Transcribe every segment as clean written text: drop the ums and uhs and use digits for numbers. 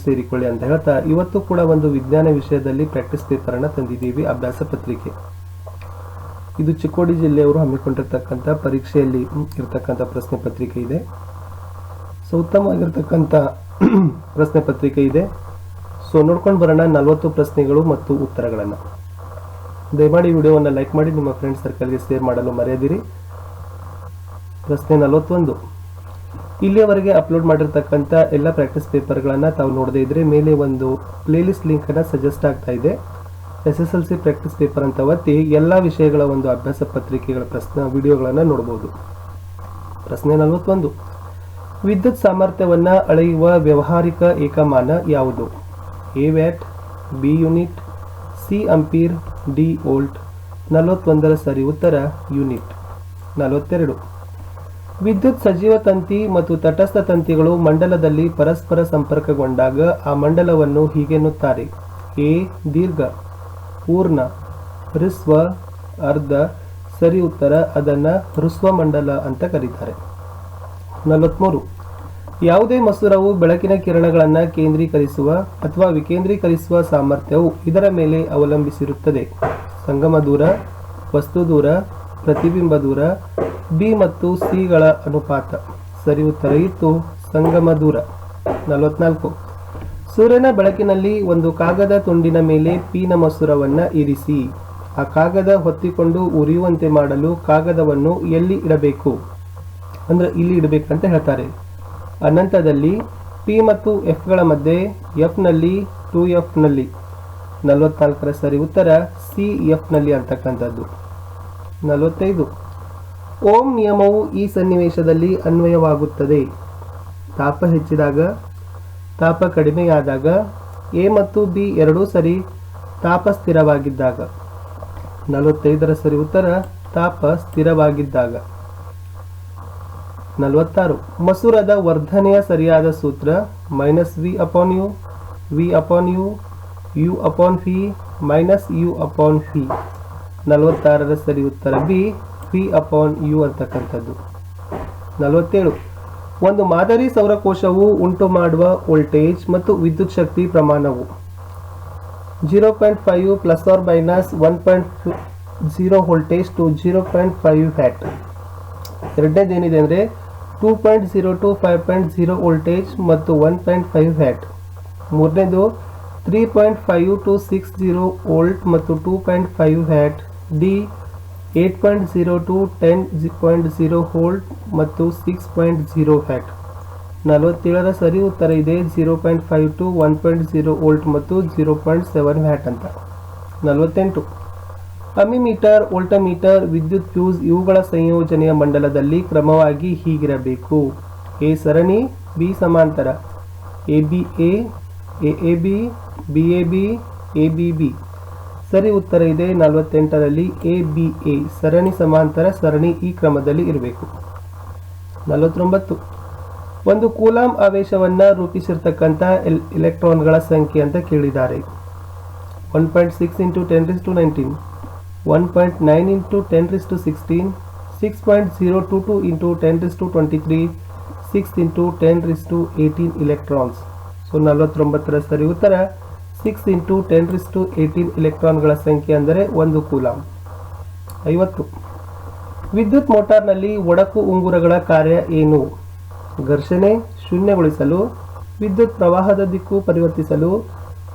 ಸೇರಿಕೊಳ್ಳಿ ಅಂತ ಹೇಳ್ತಾ ಇವತ್ತು ಕೂಡ ಒಂದು ವಿಜ್ಞಾನ ವಿಷಯದಲ್ಲಿ ಪ್ರಾಕ್ಟೀಸ್ ಪೇಪರ್ ಅನ್ನ ತಂದಿದ್ದೀವಿ. ಅಭ್ಯಾಸ ಪತ್ರಿಕೆ ಇದು ಚಿಕ್ಕೋಡಿ ಜಿಲ್ಲೆಯವರು ಹಮ್ಮಿಕೊಂಡಿರ್ತಕ್ಕಂಥ ಪರೀಕ್ಷೆಯಲ್ಲಿ ಇರತಕ್ಕಂಥ ಪ್ರಶ್ನೆ ಪತ್ರಿಕೆ ಇದೆ. ಸೊ ಉತ್ತಮವಾಗಿರ್ತಕ್ಕಂಥ ಪ್ರಶ್ನೆ ಪತ್ರಿಕೆ ಇದೆ. ಸೊ ನೋಡ್ಕೊಂಡು ಬರೋಣ 40 ಪ್ರಶ್ನೆಗಳು ಮತ್ತು ಉತ್ತರಗಳನ್ನು. ದಯಮಾಡಿ ವಿಡಿಯೋವನ್ನು ಲೈಕ್ ಮಾಡಿ ನಿಮ್ಮ ಫ್ರೆಂಡ್ ಸರ್ಕಲ್ಗೆ ಶೇರ್ ಮಾಡಲು ಮರೆಯದಿರಿ. ಪ್ರಶ್ನೆ 41. ಇಲ್ಲಿಯವರೆಗೆ ಅಪ್ಲೋಡ್ ಮಾಡಿರ್ತಕ್ಕಂಥ ಎಲ್ಲ ಪ್ರಾಕ್ಟೀಸ್ ಪೇಪರ್ಗಳನ್ನು ತಾವು ನೋಡದೇ ಇದ್ರೆ ಮೇಲೆ ಒಂದು ಪ್ಲೇಲಿಸ್ಟ್ ಲಿಂಕನ್ನು ಸಜೆಸ್ಟ್ ಆಗ್ತಾ ಇದೆ. SSLC ಪ್ರಾಕ್ಟೀಸ್ ಪೇಪರ್ ಅಂತ ಒತ್ತಿ ಎಲ್ಲ ವಿಷಯಗಳ ಒಂದು ಅಭ್ಯಾಸ ಪತ್ರಿಕೆಗಳ ವಿಡಿಯೋಗಳನ್ನು ನೋಡಬಹುದು. ಪ್ರಶ್ನೆ 41. ವಿದ್ಯುತ್ ಸಾಮರ್ಥ್ಯವನ್ನು ಅಳೆಯುವ ವ್ಯಾವಹಾರಿಕ ಏಕಮಾನ ಯಾವುದು? A watt, B unit, C ampere, D volt. 41ರ ಸರಿ ಉತ್ತರ ಯೂನಿಟ್. 42. ವಿದ್ಯುತ್ ಸಜೀವ ತಂತಿ ಮತ್ತು ತಟಸ್ಥ ತಂತಿಗಳು ಮಂಡಲದಲ್ಲಿ ಪರಸ್ಪರ ಸಂಪರ್ಕಗೊಂಡಾಗ ಆ ಮಂಡಲವನ್ನು ಹೀಗೆನ್ನುತ್ತಾರೆ: ಎ ದೀರ್ಘ, ಪೂರ್ಣ, ಹ್ರಸ್ವ, ಅರ್ಧ. ಸರಿ ಉತ್ತರ ಅದನ್ನು ಹ್ರಸ್ವ ಮಂಡಲ ಅಂತ ಕರೀತಾರೆ. 43. ಯಾವುದೇ ಮಸೂರವು ಬೆಳಕಿನ ಕಿರಣಗಳನ್ನು ಕೇಂದ್ರೀಕರಿಸುವ ಅಥವಾ ವಿಕೇಂದ್ರೀಕರಿಸುವ ಸಾಮರ್ಥ್ಯವು ಇದರ ಮೇಲೆ ಅವಲಂಬಿಸಿರುತ್ತದೆ: ಸಂಗಮ ದೂರ, ವಸ್ತು ದೂರ, ಪ್ರತಿಬಿಂಬ ದೂರ. ಬಿ ಮತ್ತು ಸಿ ಗಳ ಅನುಪಾತ. ಸರಿ ಉತ್ತರ ಇತ್ತು ಸಂಗಮ ದೂರ. 44. ಸೂರ್ಯನ ಬೆಳಕಿನಲ್ಲಿ ಒಂದು ಕಾಗದ ತುಂಡಿನ ಮೇಲೆ ಪಿನ ಮಸೂರವನ್ನು ಇರಿಸಿ ಆ ಕಾಗದ ಹೊತ್ತಿಕೊಂಡು ಉರಿಯುವಂತೆ ಮಾಡಲು ಕಾಗದವನ್ನು ಎಲ್ಲಿ ಇಡಬೇಕು? ಅಂದ್ರೆ ಇಲ್ಲಿ ಇಡಬೇಕಂತ ಹೇಳ್ತಾರೆ. ಅನಂತದಲ್ಲಿ, ಪಿ ಮತ್ತು ಎಫ್ ಗಳ ಮಧ್ಯೆ, ಎಫ್ ನಲ್ಲಿ, 2F ನಲ್ಲಿ. 44ರ ಸರಿ ಉತ್ತರ ಸಿ ಎಫ್ ನಲ್ಲಿ ಅಂತಕ್ಕಂಥದ್ದು. 45. ಓಂ ನಿಯಮವು ಈ ಸನ್ನಿವೇಶದಲ್ಲಿ ಅನ್ವಯವಾಗುತ್ತದೆ: ತಾಪ ಹೆಚ್ಚಿದಾಗ, ತಾಪ ಕಡಿಮೆಯಾದಾಗ, ಎ ಮತ್ತು ಬಿ ಎರಡೂ ಸರಿ, ತಾಪ ಸ್ಥಿರವಾಗಿದ್ದಾಗ. 45ರ ಸರಿ ಉತ್ತರ ತಾಪ ಸ್ಥಿರವಾಗಿದ್ದಾಗ. 46. ಮಸೂರದ ವರ್ಧನೆಯ ಸರಿಯಾದ ಸೂತ್ರ -V/U, V/U, U/V, -U/V. 46ರ ಸರಿ ಉತ್ತರ ಬಿ V/U ಅಂತಕ್ಕಂಥದ್ದು. 47. ಒಂದು ಮಾದರಿ ಸೌರಕೋಶವು ಉಂಟು ಮಾಡುವ ವೋಲ್ಟೇಜ್ ಮತ್ತು ವಿದ್ಯುತ್ ಶಕ್ತಿ ಪ್ರಮಾಣವು 0.5 ± 1.0 ವೋಲ್ಟೇಜ್ ಟು 0.5 ವ್ಯಾಟ್. ಎರಡನೇದೇನಿದೆ ಅಂದರೆ 2.0 to 5.0 ವೋಲ್ಟೇಜ್ ಮತ್ತು 1.5 ವ್ಯಾಟ್. ಮೂರನೇದು 3.5 to 60 ವೋಲ್ಟ್ ಮತ್ತು 2.5 ವ್ಯಾಟ್. ಡಿ 8.0 to 10.0 ವೋಲ್ಟ್ ಮತ್ತು 6.0 ವ್ಯಾಟ್. 47ರ ಸರಿ ಉತ್ತರ ಇದೆ 0.5 to 1.0 ವೋಲ್ಟ್ ಮತ್ತು 0.7 ವ್ಯಾಟ್ ಅಂತ. 48. ಅಮ್ಮಿಮೀಟರ್, ವೋಲ್ಟಮೀಟರ್, ವಿದ್ಯುತ್ ಫ್ಯೂಸ್ ಇವುಗಳ ಸಂಯೋಜನೆಯ ಮಂಡಲದಲ್ಲಿ ಕ್ರಮವಾಗಿ ಹೀಗಿರಬೇಕು: ಎ ಸರಣಿ, ಬಿ ಸಮಾಂತರ, ABA, AAB, BAB, ABB. ಸರಿ ಉತ್ತರ ಇದೆ 48ರಲ್ಲಿ ABA ಸರಣಿ ಸಮಾಂತರ ಸರಣಿ ಈ ಕ್ರಮದಲ್ಲಿ ಇರಬೇಕು. 49. ಒಂದು ಕೂಲಾಂಬ್ ಆವೇಶವನ್ನು ರೂಪಿಸಿರ್ತಕ್ಕಂಥ ಎಲೆಕ್ಟ್ರಾನ್ಗಳ ಸಂಖ್ಯೆ ಅಂತ ಕೇಳಿದ್ದಾರೆ: 1.6 × 10⁻19, 1.9 × 10⁻16, 6.022 × 10⁻23, 6 × 10⁻18 ಇಲೆಕ್ಟ್ರಾನ್ಸ್. ಸೊ 49ರ ಸರಿ ಉತ್ತರ 6 × 10⁻18 ಇಲೆಕ್ಟ್ರಾನ್ಗಳ ಸಂಖ್ಯೆ ಅಂದರೆ 1 ಕೂಲಾಂಬ್. 50. ವಿದ್ಯುತ್ ಮೋಟಾರ್ನಲ್ಲಿ ಒಡಕು ಉಂಗುರಗಳ ಕಾರ್ಯ ಏನು? ಘರ್ಷಣೆ ಶೂನ್ಯಗೊಳಿಸಲು, ವಿದ್ಯುತ್ ಪ್ರವಾಹದ ದಿಕ್ಕು ಪರಿವರ್ತಿಸಲು,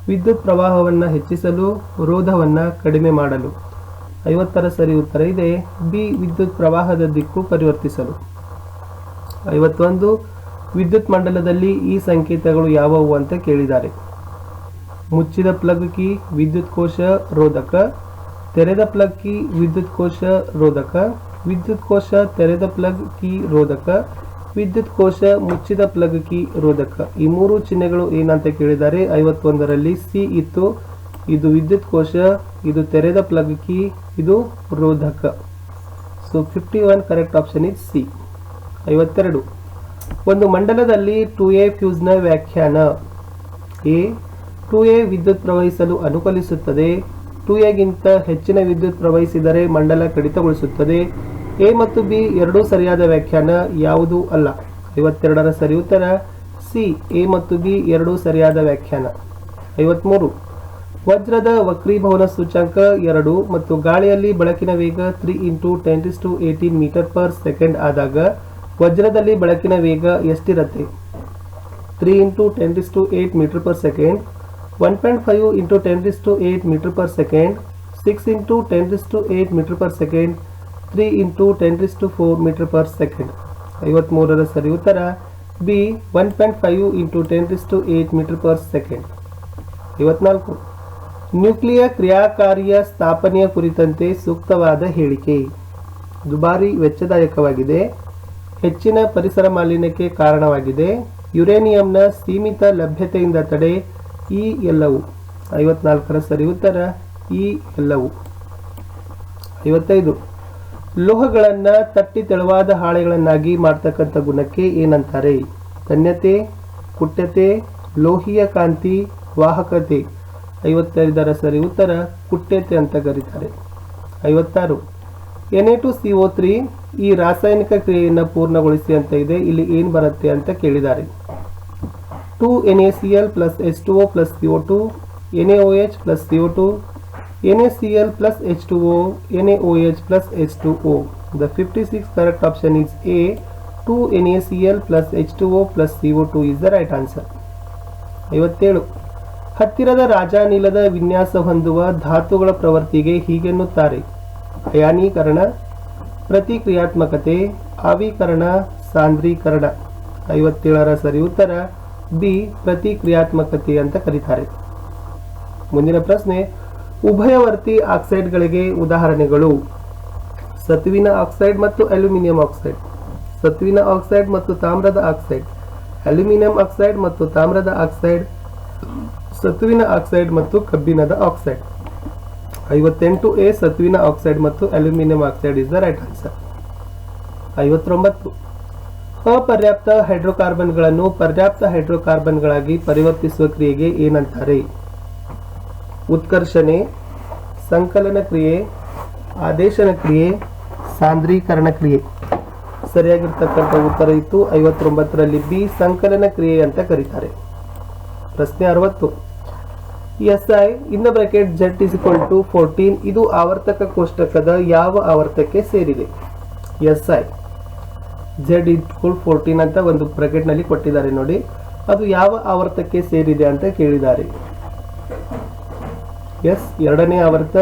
ವಿದ್ಯುತ್ ಪ್ರವಾಹವನ್ನು ಹೆಚ್ಚಿಸಲು, ರೋಧವನ್ನು ಕಡಿಮೆ ಮಾಡಲು. 50ರ ಸರಿ ಉತ್ತರ ಇದೆ ಬಿ ವಿದ್ಯುತ್ ಪ್ರವಾಹದ ದಿಕ್ಕು ಪರಿವರ್ತಿಸಲು. 51. ವಿದ್ಯುತ್ ಮಂಡಲದಲ್ಲಿ ಈ ಸಂಕೇತಗಳು ಯಾವುವು ಅಂತ ಕೇಳಿದ್ದಾರೆ: ಮುಚ್ಚಿದ ಪ್ಲಗ್ ಕೀ ವಿದ್ಯುತ್ ಕೋಶ ರೋಧಕ, ತೆರೆದ ಪ್ಲಗ್ ಕೀ ವಿದ್ಯುತ್ ಕೋಶ ರೋಧಕ, ವಿದ್ಯುತ್ ಕೋಶ ತೆರೆದ ಪ್ಲಗ್ ಕೀ ರೋಧಕ, ವಿದ್ಯುತ್ ಕೋಶ ಮುಚ್ಚಿದ ಪ್ಲಗ್ ಕೀ ರೋಧಕ. ಈ ಮೂರು ಚಿಹ್ನೆಗಳು ಏನಂತ ಕೇಳಿದ್ದಾರೆ. 51ರಲ್ಲಿ ಸಿ ಇತ್ತು. ಇದು ವಿದ್ಯುತ್ ಕೋಶ, ಇದು ತೆರೆದ ಪ್ಲಗ್ ಕೀ, ಇದು ರೋಧಕ. So 51 correct option is C. 52. ಒಂದು ಮಂಡಲದಲ್ಲಿ 2A ಫ್ಯೂಸ್ನ ವ್ಯಾಖ್ಯಾನ: ಎ 2A ವಿದ್ಯುತ್ ಪ್ರವಹಿಸಲು ಅನುಕೂಲಿಸುತ್ತದೆ. 2A ಗಿಂತ ಹೆಚ್ಚಿನ ವಿದ್ಯುತ್ ಪ್ರವಹಿಸಿದರೆ ಮಂಡಲ ಕಡಿತಗೊಳಿಸುತ್ತದೆ. ಎ ಮತ್ತು ಬಿ ಎರಡೂ ಸರಿಯಾದ ವ್ಯಾಖ್ಯಾನ, ಯಾವುದೂ ಅಲ್ಲ. 52ರ ಸರಿ ಉತ್ತರ ಸಿ ಸಿ, ಎ ಮತ್ತು ಬಿ ಎರಡೂ ಸರಿಯಾದ ವ್ಯಾಖ್ಯಾನ. 53. ವಜ್ರದ ವಕ್ರೀಭವನ ಸೂಚ್ಯಂಕ 2 ಮತ್ತು ಗಾಳಿಯಲ್ಲಿ ಬೆಳಕಿನ ವೇಗ 3 × 10⁸18 ಮೀಟರ್ ಪರ್ ಸೆಕೆಂಡ್ ಆದಾಗ ವಜ್ರದಲ್ಲಿ ಬೆಳಕಿನ ವೇಗ ಎಷ್ಟಿರುತ್ತೆ? 3 × 10⁸8 metre per second, 1.5 × 10⁸8 metre per second, 6 × 10⁸8 metre per second, 3 × 10⁴ metre per second. 53ರ ಸರಿ ಉತ್ತರ B 1.5 × 10⁸8 metre per second. 54. Nuclear ಕ್ರಿಯಾಕಾರಿಯ ಸ್ಥಾಪನೆಯ ಕುರಿತಂತೆ ಸೂಕ್ತವಾದ ಹೇಳಿಕೆ. ದುಬಾರಿ ವೆಚ್ಚದಾಯಕವಾಗಿದೆ, ಹೆಚ್ಚಿನ ಪರಿಸರ ಮಾಲಿನ್ಯಕ್ಕೆ ಕಾರಣವಾಗಿದೆ, ಯುರೇನಿಯಂನ ಸೀಮಿತ ಲಭ್ಯತೆಯಿಂದ ತಡೆ, ಈ ಎಲ್ಲವೂ. 54ರ ಸರಿ ಉತ್ತರ ಈ ಎಲ್ಲವೂ. 55. ಲೋಹಗಳನ್ನ ತಟ್ಟಿ ತೆಳುವಾದ ಹಾಳೆಗಳನ್ನಾಗಿ ಮಾಡ್ತಕ್ಕಂಥ ಗುಣಕ್ಕೆ ಏನಂತಾರೆ? ತನ್ಯತೆ, ಕುಟ್ಯತೆ, ಲೋಹೀಯ ಕಾಂತಿ, ವಾಹಕತೆ. 55ರ ಸರಿ ಉತ್ತರ ಕುಟ್ಯತೆ ಅಂತ ಕರೀತಾರೆ. 56. Na2CO3 ಈ ರಾಸಾಯನಿಕ ಕ್ರಿಯೆಯನ್ನು ಪೂರ್ಣಗೊಳಿಸಿ ಅಂತ ಇದೆ. ಇಲ್ಲಿ ಏನು ಬರುತ್ತೆ ಅಂತ ಕೇಳಿದ್ದಾರೆ. 2NaCl + H2O + CO2, NaOH + CO2, NaCl + H2O, NaOH + H2O. The 56th correct option is A. 2NaCl + H2O + CO2 is the right answer. 57. ಹತ್ತಿರದ ರಾಜಾನಿಲದ ವಿನ್ಯಾಸ ಹೊಂದುವ ಧಾತುಗಳ ಪ್ರವೃತ್ತಿಗೆ ಹೀಗೆನ್ನುತ್ತಾರೆ: ಅಯಾನೀಕರಣ, ಪ್ರತಿಕ್ರಿಯಾತ್ಮಕತೆ, ಆವಿಕರಣ, ಸಾಂದ್ರೀಕರಣ. 57ರ ಸರಿ ಉತ್ತರ ಬಿ ಪ್ರತಿಕ್ರಿಯಾತ್ಮಕತೆ ಅಂತ ಕರೀತಾರೆ. ಮುಂದಿನ ಪ್ರಶ್ನೆ, ಉಭಯವರ್ತಿ ಆಕ್ಸೈಡ್ಗಳಿಗೆ ಉದಾಹರಣೆಗಳು. ಸತುವಿನ ಆಕ್ಸೈಡ್ ಮತ್ತು ಅಲ್ಯೂಮಿನಿಯಂ ಆಕ್ಸೈಡ್, ಸತುವಿನ ಆಕ್ಸೈಡ್ ಮತ್ತು ತಾಮ್ರದ ಆಕ್ಸೈಡ್, ಅಲ್ಯೂಮಿನಿಯಂ ಆಕ್ಸೈಡ್ ಮತ್ತು ತಾಮ್ರದ ಆಕ್ಸೈಡ್, ಸತುವಿನ ಆಕ್ಸೈಡ್ ಮತ್ತು ಕಬ್ಬಿಣದ ಆಕ್ಸೈಡ್. 58A ಸತುವಿನ ಆಕ್ಸೈಡ್ ಮತ್ತು aluminium oxide is the right answer. 59. ಅಪರ್ಯಾಪ್ತ ಹೈಡ್ರೋಕಾರ್ಬನ್ಗಳನ್ನು ಪರ್ಯಾಪ್ತ ಹೈಡ್ರೋಕಾರ್ಬನ್ಗಳಾಗಿ ಪರಿವರ್ತಿಸುವ ಕ್ರಿಯೆಗೆ ಏನಂತಾರೆ? ಉತ್ಕರ್ಷಣೆ, ಸಂಕಲನ ಕ್ರಿಯೆ, ಆದೇಶನ ಕ್ರಿಯೆ, ಸಾಂದ್ರೀಕರಣ ಕ್ರಿಯೆ. ಸರಿಯಾಗಿರ್ತಕ್ಕಂಥ ಉತ್ತರ ಇತ್ತು 59ರಲ್ಲಿ ಬಿ ಸಂಕಲನ ಕ್ರಿಯೆ ಅಂತ ಕರೀತಾರೆ. ಪ್ರಶ್ನೆ 60. SI in the bracket Z = 14 ಇದು ಆವರ್ತಕ ಕೋಷ್ಟಕದ ಯಾವ ಆವರ್ತಕ್ಕೆ ಸೇರಿದೆ? SI Z = 14 ಅಂತ ಒಂದು ಬ್ರಾಕೆಟ್ ನಲ್ಲಿ ಕೊಟ್ಟಿದ್ದಾರೆ ನೋಡಿ, ಅದು ಯಾವ ಆವರ್ತಕ್ಕೆ ಸೇರಿದೆ ಅಂತ ಕೇಳಿದ್ದಾರೆ. ಎಸ್ 2ನೇ ಆವರ್ತ,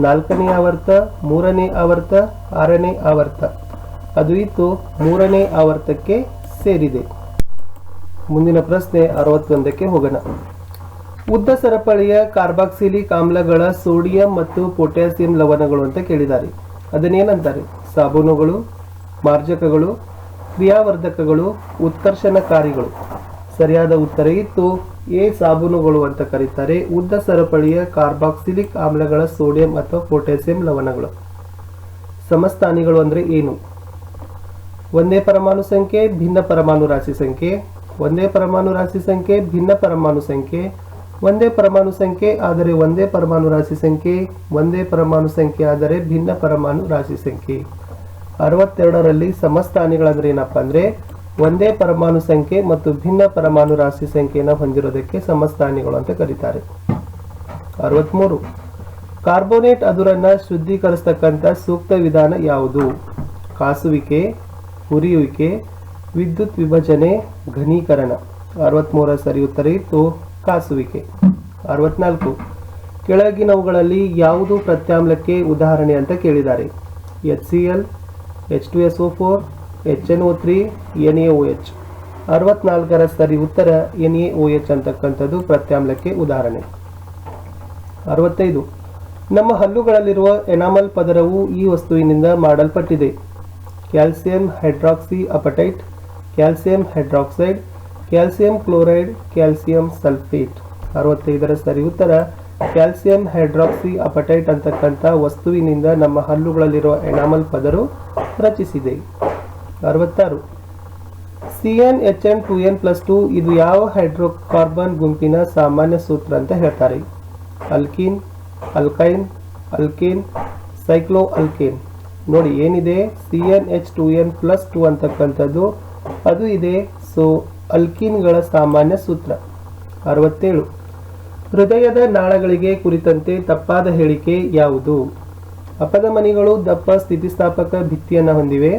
4ನೇ ಆವರ್ತ, 3ನೇ ಆವರ್ತ, 6ನೇ ಆವರ್ತ. ಅದು ಇತ್ತು 3ನೇ ಆವರ್ತಕ್ಕೆ ಸೇರಿದೆ. ಮುಂದಿನ ಪ್ರಶ್ನೆ 61ಕ್ಕೆ ಹೋಗೋಣ. ಉದ್ದ ಸರಪಳಿಯ ಕಾರ್ಬಾಕ್ಸಿಲಿಕ್ ಆಮ್ಲಗಳ ಸೋಡಿಯಂ ಮತ್ತು ಪೊಟ್ಯಾಸಿಯಂ ಲವಣಗಳು ಅಂತ ಕೇಳಿದ್ದಾರೆ. ಅದನ್ನೇನಂತಾರೆ? ಸಾಬೂನುಗಳು, ಮಾರ್ಜಕಗಳು, ಕ್ರಿಯಾವರ್ಧಕಗಳು, ಉತ್ಕರ್ಷಣಕಾರಿಗಳು. ಸರಿಯಾದ ಉತ್ತರ ಇತ್ತು ಎ ಸಾಬೂನುಗಳು ಅಂತ ಕರೀತಾರೆ. ಉದ್ದ ಸರಪಳಿಯ ಕಾರ್ಬಾಕ್ಸಿಲಿಕ್ ಆಮ್ಲಗಳ ಸೋಡಿಯಂ ಅಥವಾ ಪೊಟ್ಯಾಸಿಯಂ ಲವಣಗಳು. ಸಮಸ್ಥಾನಿಗಳು ಅಂದ್ರೆ ಏನು? ಒಂದೇ ಪರಮಾಣು ಸಂಖ್ಯೆ, ಭಿನ್ನ ಪರಮಾಣು ರಾಶಿ ಸಂಖ್ಯೆ, ಒಂದೇ ಪರಮಾಣು ರಾಶಿ ಸಂಖ್ಯೆ, ಭಿನ್ನ ಪರಮಾಣು ಸಂಖ್ಯೆ, ಒಂದೇ ಪರಮಾಣು ಸಂಖ್ಯೆ ಆದರೆ ಒಂದೇ ಪರಮಾಣು ರಾಶಿ ಸಂಖ್ಯೆ, ಒಂದೇ ಪರಮಾಣು ಸಂಖ್ಯೆ ಆದರೆ ಭಿನ್ನ ಪರಮಾಣು ರಾಶಿ ಸಂಖ್ಯೆ. 62ರಲ್ಲಿ ಸಮಸ್ಥಾನಿಗಳಂದ್ರೆ ಏನಪ್ಪಾ ಅಂದ್ರೆ ಒಂದೇ ಪರಮಾಣು ಸಂಖ್ಯೆ ಮತ್ತು ಭಿನ್ನ ಪರಮಾಣು ರಾಶಿ ಸಂಖ್ಯೆಯನ್ನು ಹೊಂದಿರೋದಕ್ಕೆ ಸಮಸ್ಥಾನಿಗಳು ಅಂತ ಕರೀತಾರೆ. 63. ಕಾರ್ಬೋನೇಟ್ ಅದುರನ್ನ ಶುದ್ಧೀಕರಿಸತಕ್ಕಂಥ ಸೂಕ್ತ ವಿಧಾನ ಯಾವುದು? ಕಾಸುವಿಕೆ, ಹುರಿಯುವಿಕೆ, ವಿದ್ಯುತ್ ವಿಭಜನೆ, ಘನೀಕರಣ. 63ರ ಸರಿ ಉತ್ತರ ಇತ್ತು ಕಾಸುವಿಕೆ. 64. ಕೆಳಗಿನವುಗಳಲ್ಲಿ ಯಾವುದು ಪ್ರತ್ಯಾಮ್ಲಕ್ಕೆ ಉದಾಹರಣೆ ಅಂತ ಕೇಳಿದ್ದಾರೆ? HCl, H2SO4, HNO3, NaOH. 64ರ ಸರಿ ಉತ್ತರ NaOH ಅಂತಕ್ಕಂಥದ್ದು ಪ್ರತ್ಯಾಮ್ಲಕ್ಕೆ ಉದಾಹರಣೆ. 65. ನಮ್ಮ ಹಲ್ಲುಗಳಲ್ಲಿರುವ ಎನಾಮಲ್ ಪದರವು ಈ ವಸ್ತುವಿನಿಂದ ಮಾಡಲ್ಪಟ್ಟಿದೆ: calcium hydroxyapatite, calcium hydroxide, calcium chloride, calcium sulphate. 65ರ ಸರಿ ಉತ್ತರ ಕ್ಯಾಲ್ಸಿಯಂ ಹೈಡ್ರಾಕ್ಸಿ ಅಪಟೈಟ್ ಅಂತಕ್ಕಂಥ ವಸ್ತುವಿನಿಂದ ನಮ್ಮ ಹಲ್ಲುಗಳಲ್ಲಿರುವ ಎನಾಮಲ್ ಪದರು ರಚಿಸಿದೆ. 66. CnHn2n+2 ಇದು ಯಾವ ಹೈಡ್ರೋಕಾರ್ಬನ್ ಗುಂಪಿನ ಸಾಮಾನ್ಯ ಸೂತ್ರ ಅಂತ ಹೇಳ್ತಾರೆ? Alkene, alkyne, alkane, cycloalkane. ನೋಡಿ ಏನಿದೆ CnH2n+2 ಅಂತಕ್ಕಂಥದ್ದು ಅದು ಇದೆ. ಸೊ ಅಲ್ಕೀನ್ಗಳ ಸಾಮಾನ್ಯ ಸೂತ್ರ. 67. ಹೃದಯದ ನಾಳಗಳಿಗೆ ಕುರಿತಂತೆ ತಪ್ಪಾದ ಹೇಳಿಕೆ ಯಾವುದು? ಅಪಧಮನಿಗಳು ದಪ್ಪ ಸ್ಥಿತಿಸ್ಥಾಪಕ ಭಿತ್ತಿಯನ್ನು ಹೊಂದಿವೆ.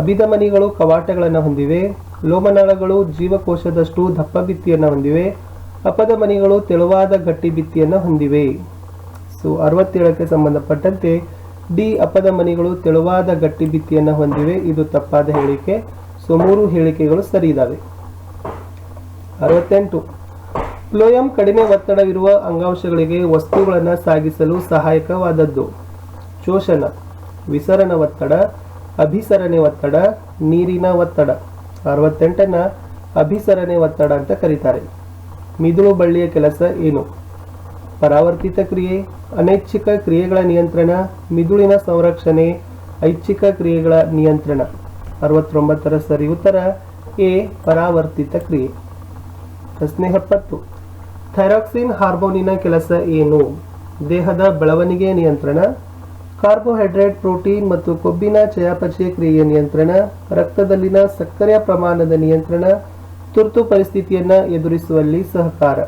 ಅಭಿಧಮನಿಗಳು ಕವಾಟಗಳನ್ನು ಹೊಂದಿವೆ. ಲೋಮನಾಳಗಳು ಜೀವಕೋಶದಷ್ಟು ದಪ್ಪ ಭಿತ್ತಿಯನ್ನು ಹೊಂದಿವೆ. ಅಪಧಮನಿಗಳು ತೆಳುವಾದ ಗಟ್ಟಿ ಭಿತ್ತಿಯನ್ನು ಹೊಂದಿವೆ. ಸೊ 67ಕ್ಕೆ ಸಂಬಂಧಪಟ್ಟಂತೆ ಡಿ ಅಪಧಮನಿಗಳು ತೆಳುವಾದ ಗಟ್ಟಿ ಭಿತ್ತಿಯನ್ನು ಹೊಂದಿವೆ, ಇದು ತಪ್ಪಾದ ಹೇಳಿಕೆ. ಸೊ 3 ಹೇಳಿಕೆಗಳು ಸರಿ ಇದ್ದಾವೆ. 68. ಫ್ಲೋಯಂ ಕಡಿಮೆ ಒತ್ತಡವಿರುವ ಅಂಗಾಂಶಗಳಿಗೆ ವಸ್ತುಗಳನ್ನು ಸಾಗಿಸಲು ಸಹಾಯಕವಾದದ್ದು. ಶೋಷಣ, ವಿಸರಣ ಒತ್ತಡ, ಅಭಿಸರಣೆ ಒತ್ತಡ, ನೀರಿನ ಒತ್ತಡ. 68ನ ಅಭಿಸರಣೆ ಒತ್ತಡ ಅಂತ ಕರೀತಾರೆ. ಮಿದುಳು ಬಳ್ಳಿಯ ಕೆಲಸ ಏನು? ಪರಾವರ್ತಿತ ಕ್ರಿಯೆ, ಅನೈಚ್ಛಿಕ ಕ್ರಿಯೆಗಳ ನಿಯಂತ್ರಣ, ಮಿದುಳಿನ ಸಂರಕ್ಷಣೆ, ಐಚ್ಛಿಕ ಕ್ರಿಯೆಗಳ ನಿಯಂತ್ರಣ. 69ರ ಸರಿ ಉತ್ತರ ಎ ಪರಾವರ್ತಿತ ಕ್ರಿಯೆ. ಪ್ರಶ್ನೆ 70. ಥೈರಾಕ್ಸಿನ್ ಹಾರ್ಮೋನಿನ ಕೆಲಸ ಏನು? ದೇಹದ ಬೆಳವಣಿಗೆ ನಿಯಂತ್ರಣ, ಕಾರ್ಬೋಹೈಡ್ರೇಟ್, ಪ್ರೋಟೀನ್ ಮತ್ತು ಕೊಬ್ಬಿನ ಚಯಾಪಚಯ ಕ್ರಿಯೆಯ ನಿಯಂತ್ರಣ, ರಕ್ತದಲ್ಲಿನ ಸಕ್ಕರೆಯ ಪ್ರಮಾಣದ ನಿಯಂತ್ರಣ, ತುರ್ತು ಪರಿಸ್ಥಿತಿಯನ್ನು ಎದುರಿಸುವಲ್ಲಿ ಸಹಕಾರ.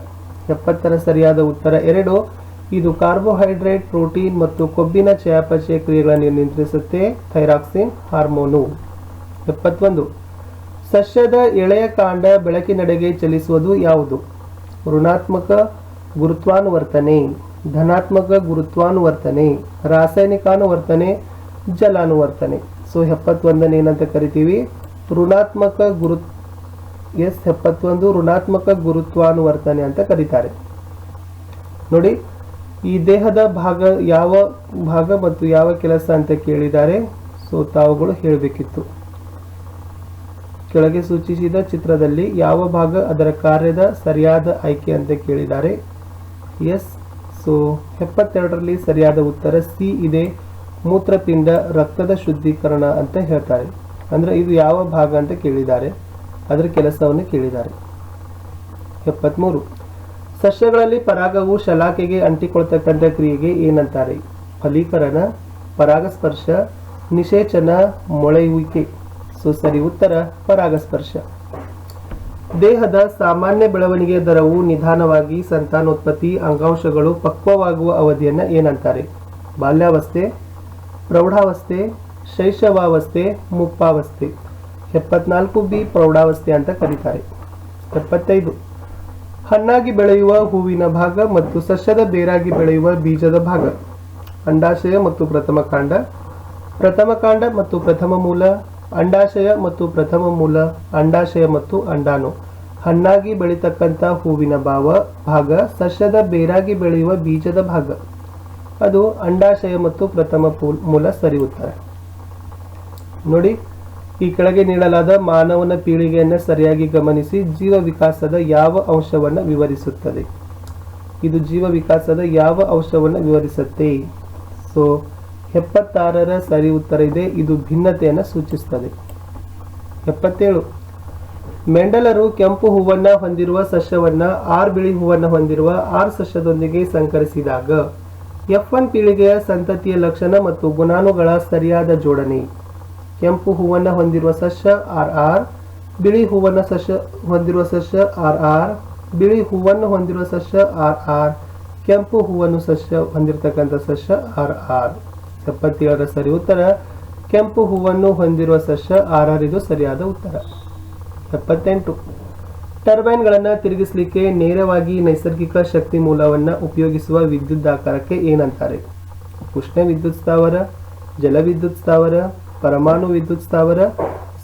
70ರ ಸರಿಯಾದ ಉತ್ತರ 2. ಇದು ಕಾರ್ಬೋಹೈಡ್ರೇಟ್, ಪ್ರೋಟೀನ್ ಮತ್ತು ಕೊಬ್ಬಿನ ಚಯಾಪಚಯ ಕ್ರಿಯೆಗಳನ್ನು ನಿಯಂತ್ರಿಸುತ್ತೆ ಥೈರಾಕ್ಸಿನ್ ಹಾರ್ಮೋನು. 71. ಸಸ್ಯದ ಎಳೆಯ ಕಾಂಡ ಬೆಳಕಿನೆಡೆಗೆ ಚಲಿಸುವುದು ಯಾವುದು? ಋಣಾತ್ಮಕ ಗುರುತ್ವಾನುವರ್ತನೆ, ಧನಾತ್ಮಕ ಗುರುತ್ವಾನುವರ್ತನೆ, ರಾಸಾಯನಿಕಾನುವರ್ತನೆ, ಜಲಾನುವರ್ತನೆ. ಸೊ 71ನೇ ಏನಂತ ಕರಿತೀವಿ? ಋಣಾತ್ಮಕ 71 ಋಣಾತ್ಮಕ ಗುರುತ್ವಾನುವರ್ತನೆ ಅಂತ ಕರೀತಾರೆ. ನೋಡಿ, ಈ ದೇಹದ ಯಾವ ಭಾಗ ಮತ್ತು ಯಾವ ಕೆಲಸ ಅಂತ ಕೇಳಿದ್ದಾರೆ. ಸೊ ತಾವುಗಳು ಹೇಳಬೇಕಿತ್ತು. ಕೆಳಗೆ ಸೂಚಿಸಿದ ಚಿತ್ರದಲ್ಲಿ ಯಾವ ಭಾಗ ಅದರ ಕಾರ್ಯದ ಸರಿಯಾದ ಆಯ್ಕೆ ಅಂತ ಕೇಳಿದ್ದಾರೆ. ಎಸ್. ಸೊ 72ರಲ್ಲಿ ಸರಿಯಾದ ಉತ್ತರ ಸಿ ಇದೆ. ಮೂತ್ರಪಿಂಡ ರಕ್ತದ ಶುದ್ಧೀಕರಣ ಅಂತ ಹೇಳ್ತಾರೆ. ಅಂದ್ರೆ ಇದು ಯಾವ ಭಾಗ ಅಂತ ಕೇಳಿದ್ದಾರೆ, ಅದರ ಕೆಲಸವನ್ನು ಕೇಳಿದ್ದಾರೆ. 73. ಸಸ್ಯಗಳಲ್ಲಿ ಪರಾಗವು ಶಲಾಕೆಗೆ ಅಂಟಿಕೊಳ್ತಕ್ಕಂಥ ಕ್ರಿಯೆಗೆ ಏನಂತಾರೆ? ಫಲೀಕರಣ, ಪರಾಗಸ್ಪರ್ಶ, ನಿಷೇಚನ, ಮೊಳೆಯುವಿಕೆ. ಸೊ ಸರಿ ಉತ್ತರ ಪರಾಗಸ್ಪರ್ಶ. ದೇಹದ ಸಾಮಾನ್ಯ ಬೆಳವಣಿಗೆಯ ದರವು ನಿಧಾನವಾಗಿ ಸಂತಾನೋತ್ಪತ್ತಿ ಅಂಗಾಂಶಗಳು ಪಕ್ವವಾಗುವ ಅವಧಿಯನ್ನು ಏನಂತಾರೆ? ಬಾಲ್ಯಾವಸ್ಥೆ, ಪ್ರೌಢಾವಸ್ಥೆ, ಶೈಶವಾವಸ್ಥೆ, ಮುಪ್ಪಾವಸ್ಥೆ. 74 ಪ್ರೌಢಾವಸ್ಥೆ ಅಂತ ಕರೀತಾರೆ. 75. ಹಣ್ಣಾಗಿ ಬೆಳೆಯುವ ಹೂವಿನ ಭಾಗ ಮತ್ತು ಸಸ್ಯದ ಬೇರಾಗಿ ಬೆಳೆಯುವ ಬೀಜದ ಭಾಗ. ಅಂಡಾಶಯ ಮತ್ತು ಪ್ರಥಮ ಕಾಂಡ, ಪ್ರಥಮ ಕಾಂಡ ಮತ್ತು ಪ್ರಥಮ ಮೂಲ, ಅಂಡಾಶಯ ಮತ್ತು ಪ್ರಥಮ ಮೂಲ, ಅಂಡಾಶಯ ಮತ್ತು ಅಂಡಾಣು. ಹಣ್ಣಾಗಿ ಬೆಳೀತಕ್ಕಂಥ ಹೂವಿನ ಭಾಗ, ಸಸ್ಯದ ಬೇರಾಗಿ ಬೆಳೆಯುವ ಬೀಜದ ಭಾಗ, ಅದು ಅಂಡಾಶಯ ಮತ್ತು ಪ್ರಥಮ ಮೂಲ. ಸರಿ ಉತ್ತರ. ನೋಡಿ, ಈ ಕೆಳಗೆ ನೀಡಲಾದ ಮಾನವನ ಪೀಳಿಗೆಯನ್ನು ಸರಿಯಾಗಿ ಗಮನಿಸಿ. ಜೀವ ವಿಕಾಸದ ಯಾವ ಅಂಶವನ್ನು ವಿವರಿಸುತ್ತದೆ? ಇದು ಜೀವ ವಿಕಾಸದ ಯಾವ ಅಂಶವನ್ನು ವಿವರಿಸುತ್ತೆ? ಸೊ 76ರ ಸರಿ ಉತ್ತರ ಇದೆ. ಇದು ಭಿನ್ನತೆಯನ್ನು ಸೂಚಿಸುತ್ತದೆ. 77. ಮೆಂಡಲರು ಕೆಂಪು ಹೂವನ್ನು ಹೊಂದಿರುವ ಸಸ್ಯವನ್ನ ಬಿಳಿ ಹೂವನ್ನು ಹೊಂದಿರುವ ಸಸ್ಯದೊಂದಿಗೆ ಸಂಕರಿಸಿದಾಗ F1 ಪೀಳಿಗೆಯ ಸಂತತಿಯ ಲಕ್ಷಣ ಮತ್ತು ಗುಣಾಣುಗಳ ಸರಿಯಾದ ಜೋಡಣೆ. ಕೆಂಪು ಹೂವನ್ನು ಹೊಂದಿರುವ ಸಸ್ಯ RR, ಬಿಳಿ ಹೂವನ್ನು ಹೊಂದಿರುವ ಸಸ್ಯ RR, ಬಿಳಿ ಹೂವನ್ನು ಹೊಂದಿರುವ ಸಸ್ಯ RR, ಕೆಂಪು ಹೂವನ್ನು ಹೊಂದಿರತಕ್ಕಂಥ ಸಸ್ಯ RR. 77ರ ಸರಿ ಉತ್ತರ ಕೆಂಪು ಹೂವನ್ನು ಹೊಂದಿರುವ ಸಸ್ಯ RR. ಇದು ಸರಿಯಾದ ಉತ್ತರ. 78. ಟರ್ಬೈನ್ಗಳನ್ನು ತಿರುಗಿಸಲಿಕ್ಕೆ ನೇರವಾಗಿ ನೈಸರ್ಗಿಕ ಶಕ್ತಿ ಮೂಲವನ್ನು ಉಪಯೋಗಿಸುವ ವಿದ್ಯುದಾಕಾರಕ್ಕೆ ಏನಂತಾರೆ? ಉಷ್ಣ ವಿದ್ಯುತ್ ಸ್ಥಾವರ, ಜಲವಿದ್ಯುತ್ ಸ್ಥಾವರ, ಪರಮಾಣು ವಿದ್ಯುತ್ ಸ್ಥಾವರ,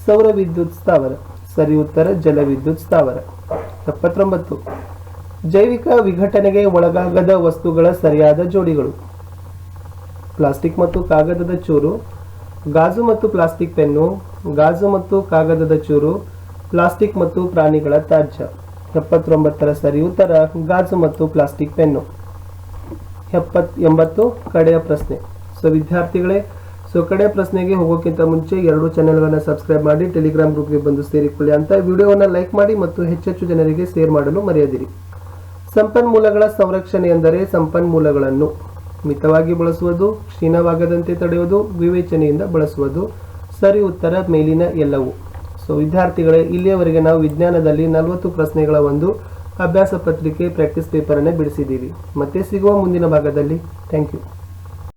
ಸೌರ ವಿದ್ಯುತ್ ಸ್ಥಾವರ. ಸರಿ ಉತ್ತರ ಜಲವಿದ್ಯುತ್ ಸ್ಥಾವರ. 79. ಜೈವಿಕ ವಿಘಟನೆಗೆ ಒಳಗಾಗದ ವಸ್ತುಗಳ ಸರಿಯಾದ ಜೋಡಿಗಳು. ಪ್ಲಾಸ್ಟಿಕ್ ಮತ್ತು ಕಾಗದದ ಚೂರು, ಗಾಜು ಮತ್ತು ಪ್ಲಾಸ್ಟಿಕ್ ಪೆನ್ನು, ಗಾಜು ಮತ್ತು ಕಾಗದದ ಚೂರು, ಪ್ಲಾಸ್ಟಿಕ್ ಮತ್ತು ಪ್ರಾಣಿಗಳ ತ್ಯಾಜ್ಯ. 79ರ ಸರಿ ಉತ್ತರ ಗಾಜು ಮತ್ತು ಪ್ಲಾಸ್ಟಿಕ್ ಪೆನ್ನು. 80 ಕಡೆಯ ಪ್ರಶ್ನೆ. ಸೊ ವಿದ್ಯಾರ್ಥಿಗಳೇ, ಕಡೆಯ ಪ್ರಶ್ನೆಗೆ ಹೋಗೋಕ್ಕಿಂತ ಮುಂಚೆ 2 ಚಾನೆಲ್ಗಳನ್ನು ಸಬ್ಸ್ಕ್ರೈಬ್ ಮಾಡಿ ಟೆಲಿಗ್ರಾಮ್ ಗ್ರೂಪ್ಗೆ ಬಂದು ಸೇರಿಕೊಳ್ಳಿ ಅಂತ ವಿಡಿಯೋವನ್ನು ಲೈಕ್ ಮಾಡಿ ಮತ್ತು ಹೆಚ್ಚೆಚ್ಚು ಜನರಿಗೆ ಶೇರ್ ಮಾಡಲು ಮರೆಯದಿರಿ. ಸಂಪನ್ಮೂಲಗಳ ಸಂರಕ್ಷಣೆ ಎಂದರೆ ಸಂಪನ್ಮೂಲಗಳನ್ನು ಮಿತವಾಗಿ ಬಳಸುವುದು, ಕ್ಷೀಣವಾಗದಂತೆ ತಡೆಯುವುದು, ವಿವೇಚನೆಯಿಂದ ಬಳಸುವುದು. ಸರಿ ಉತ್ತರ ಮೇಲಿನ ಎಲ್ಲವೂ. ಸೊ ವಿದ್ಯಾರ್ಥಿಗಳೇ, ಇಲ್ಲಿಯವರೆಗೆ ನಾವು ವಿಜ್ಞಾನದಲ್ಲಿ 40 ಪ್ರಶ್ನೆಗಳ ಒಂದು ಅಭ್ಯಾಸ ಪತ್ರಿಕೆ ಪ್ರಾಕ್ಟೀಸ್ ಪೇಪರ್ ಅನ್ನು ಬಿಡಿಸಿದ್ದೀವಿ. ಮತ್ತೆ ಸಿಗುವ ಮುಂದಿನ ಭಾಗದಲ್ಲಿ. Thank you.